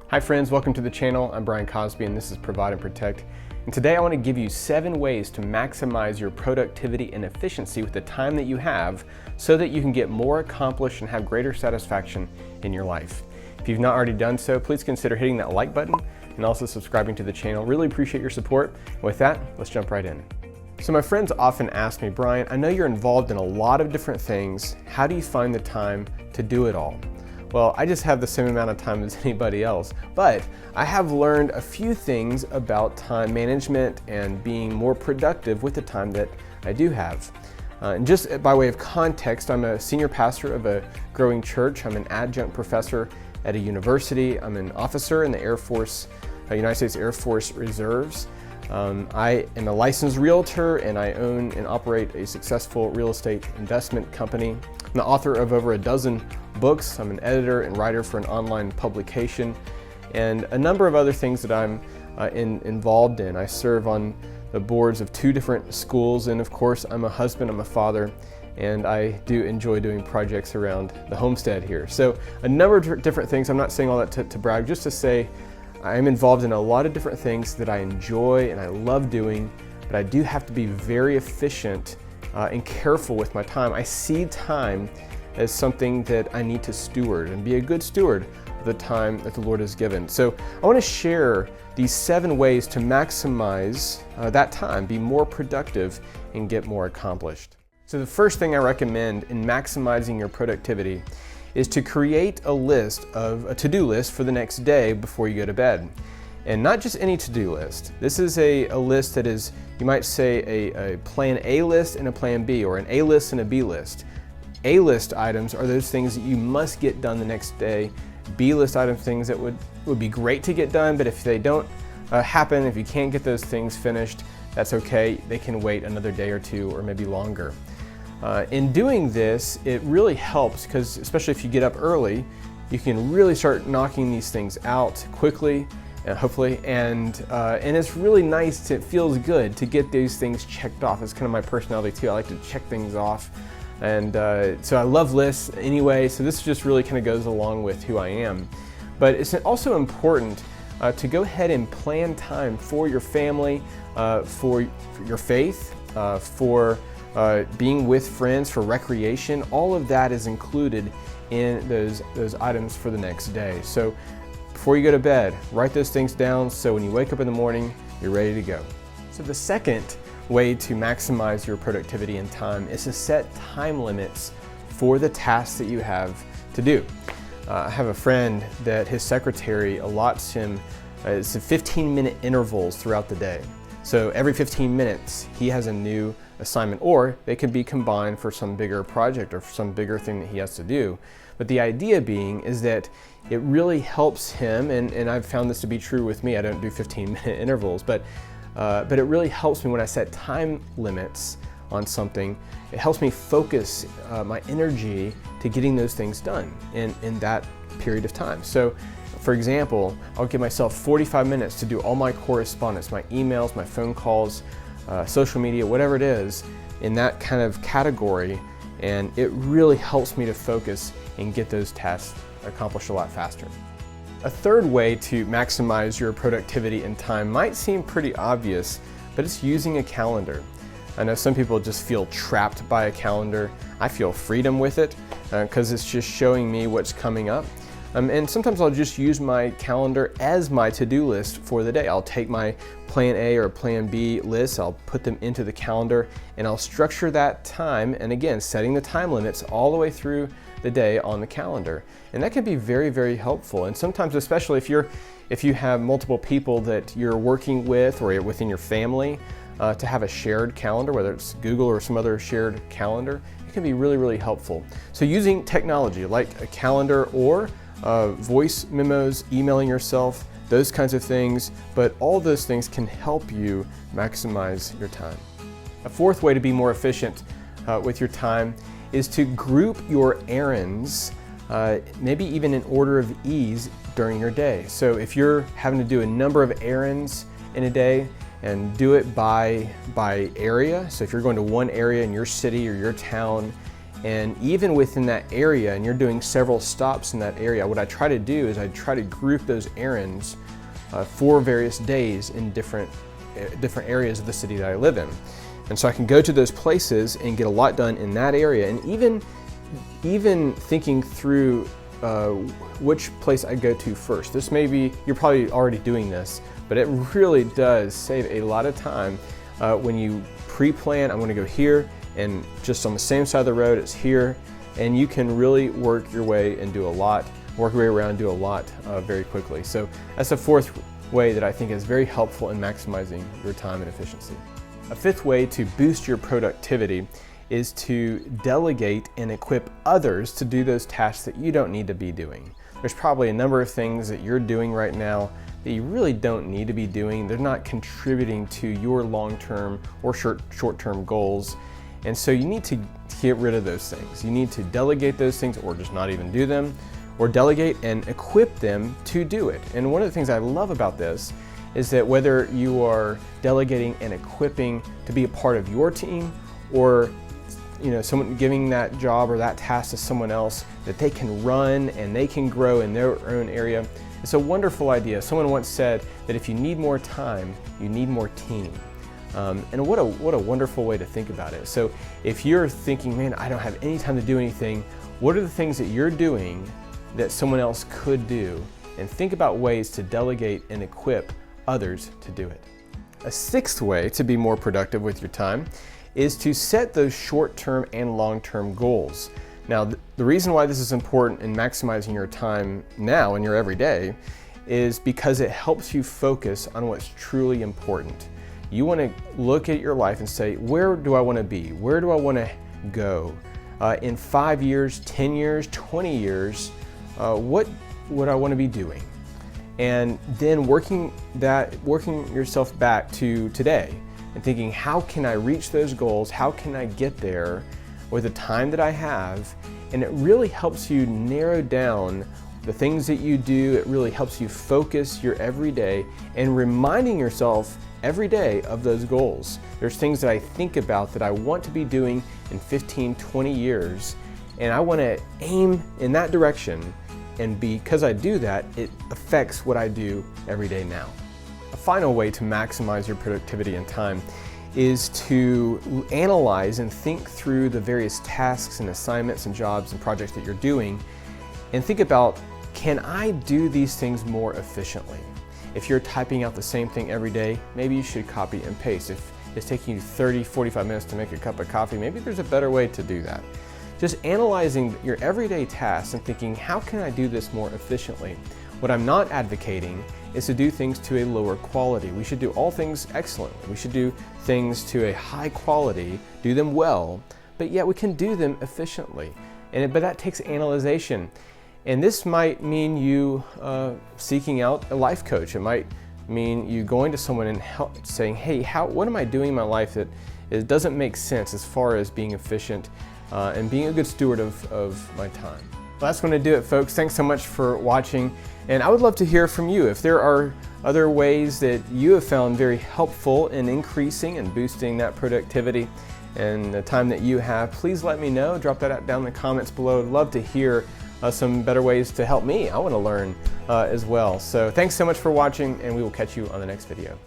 Hi friends, welcome to the channel. I'm Brian Cosby and this is Provide and Protect. And today I want to give you 7 ways to maximize your productivity and efficiency with the time that you have so that you can get more accomplished and have greater satisfaction in your life. If you've not already done so, please consider hitting that like button and also subscribing to the channel. Really appreciate your support. With that, let's jump right in. So my friends often ask me, Brian, I know you're involved in a lot of different things. How do you find the time to do it all? Well, I just have the same amount of time as anybody else, but I have learned a few things about time management and being more productive with the time that I do have. And just by way of context, I'm a senior pastor of a growing church. I'm an adjunct professor at a university. I'm an officer in the Air Force, United States Air Force Reserves. I am a licensed realtor and I own and operate a successful real estate investment company. I'm the author of over a dozen books. I'm an editor and writer for an online publication and a number of other things that I'm involved in. I serve on the boards of 2 different schools, and of course I'm a husband, I'm a father, and I do enjoy doing projects around the homestead here. So a number of different things. I'm not saying all that to brag, just to say I'm involved in a lot of different things that I enjoy and I love doing, but I do have to be very efficient and careful with my time. I see time as something that I need to steward and be a good steward of the time that the Lord has given. So I want to share these 7 ways to maximize that time, be more productive, and get more accomplished. So the first thing I recommend in maximizing your productivity is to create a to-do list for the next day before you go to bed. And not just any to-do list. This is a list that is, you might say, a plan A list and a plan B, or an A list and a B list. A list items are those things that you must get done the next day. B list items, things that would be great to get done, but if they don't happen, if you can't get those things finished, that's okay. They can wait another day or 2 or maybe longer. In doing this, it really helps because, especially if you get up early, you can really start knocking these things out quickly, hopefully, and it's really nice. It feels good to get these things checked off. It's kind of my personality too. I like to check things off, and so I love lists anyway. So this just really kind of goes along with who I am. But it's also important to go ahead and plan time for your family, for your faith, for being with friends, for recreation. All of that is included in those items for the next day. So before you go to bed, write those things down so when you wake up in the morning, you're ready to go. So the second way to maximize your productivity and time is to set time limits for the tasks that you have to do. I have a friend that his secretary allots him 15-minute intervals throughout the day. So every 15 minutes, he has a new assignment, or they could be combined for some bigger project or some bigger thing that he has to do. But the idea being is that it really helps him, and I've found this to be true with me. I don't do 15-minute intervals, but it really helps me when I set time limits on something. It helps me focus my energy to getting those things done in that period of time. So for example, I'll give myself 45 minutes to do all my correspondence, my emails, my phone calls, social media, whatever it is, in that kind of category, and it really helps me to focus and get those tasks accomplished a lot faster. A third way to maximize your productivity and time might seem pretty obvious, but it's using a calendar. I know some people just feel trapped by a calendar. I feel freedom with it because it's just showing me what's coming up. And sometimes I'll just use my calendar as my to-do list for the day. I'll take my plan A or plan B lists, I'll put them into the calendar, and I'll structure that time, and again, setting the time limits all the way through the day on the calendar. And that can be very, very helpful. And sometimes, especially if you have multiple people that you're working with or within your family, to have a shared calendar, whether it's Google or some other shared calendar, it can be really, really helpful. So using technology like a calendar or voice memos, emailing yourself, those kinds of things, but all those things can help you maximize your time. A fourth way to be more efficient with your time is to group your errands, maybe even in order of ease during your day. So if you're having to do a number of errands in a day, and do it by area. So if you're going to one area in your city or your town And even within that area, and you're doing several stops in that area, what I try to do is I try to group those errands for various days in different areas of the city that I live in. And so I can go to those places and get a lot done in that area. And even thinking through which place I go to first. This may be, you're probably already doing this, but it really does save a lot of time when you pre-plan, I'm going to go here, and just on the same side of the road, it's here, and you can really work your way and do a lot, work your way around, do a lot very quickly. So that's a fourth way that I think is very helpful in maximizing your time and efficiency. A fifth way to boost your productivity is to delegate and equip others to do those tasks that you don't need to be doing. There's probably a number of things that you're doing right now that you really don't need to be doing. They're not contributing to your long-term or short-term goals. And so you need to get rid of those things. You need to delegate those things, or just not even do them, or delegate and equip them to do it. And one of the things I love about this is that whether you are delegating and equipping to be a part of your team, or someone giving that job or that task to someone else that they can run and they can grow in their own area, it's a wonderful idea. Someone once said that if you need more time, you need more team. And what a wonderful way to think about it. So if you're thinking, man, I don't have any time to do anything, what are the things that you're doing that someone else could do? And think about ways to delegate and equip others to do it. A sixth way to be more productive with your time is to set those short-term and long-term goals. Now, the reason why this is important in maximizing your time now in your everyday is because it helps you focus on what's truly important. You want to look at your life and say, where do I want to be? Where do I want to go? In 5 years, 10 years, 20 years, what would I want to be doing? And then working yourself back to today and thinking, how can I reach those goals? How can I get there with the time that I have? And it really helps you narrow down the things that you do. It really helps you focus your everyday and reminding yourself every day of those goals. There's things that I think about that I want to be doing in 15, 20 years, and I want to aim in that direction. And because I do that, it affects what I do every day now. A final way to maximize your productivity and time is to analyze and think through the various tasks and assignments and jobs and projects that you're doing, and think about, can I do these things more efficiently? If you're typing out the same thing every day, maybe you should copy and paste. If it's taking you 30, 45 minutes to make a cup of coffee, maybe there's a better way to do that. Just analyzing your everyday tasks and thinking, how can I do this more efficiently? What I'm not advocating is to do things to a lower quality. We should do all things excellently. We should do things to a high quality, do them well, but yet we can do them efficiently. But that takes analyzation. And this might mean you seeking out a life coach. It might mean you going to someone and saying, hey, what am I doing in my life that it doesn't make sense as far as being efficient and being a good steward of my time. Well, that's going to do it, folks. Thanks so much for watching. And I would love to hear from you. If there are other ways that you have found very helpful in increasing and boosting that productivity and the time that you have, please let me know. Drop that down in the comments below. I'd love to hear some better ways to help me. I want to learn as well. So thanks so much for watching, and we will catch you on the next video.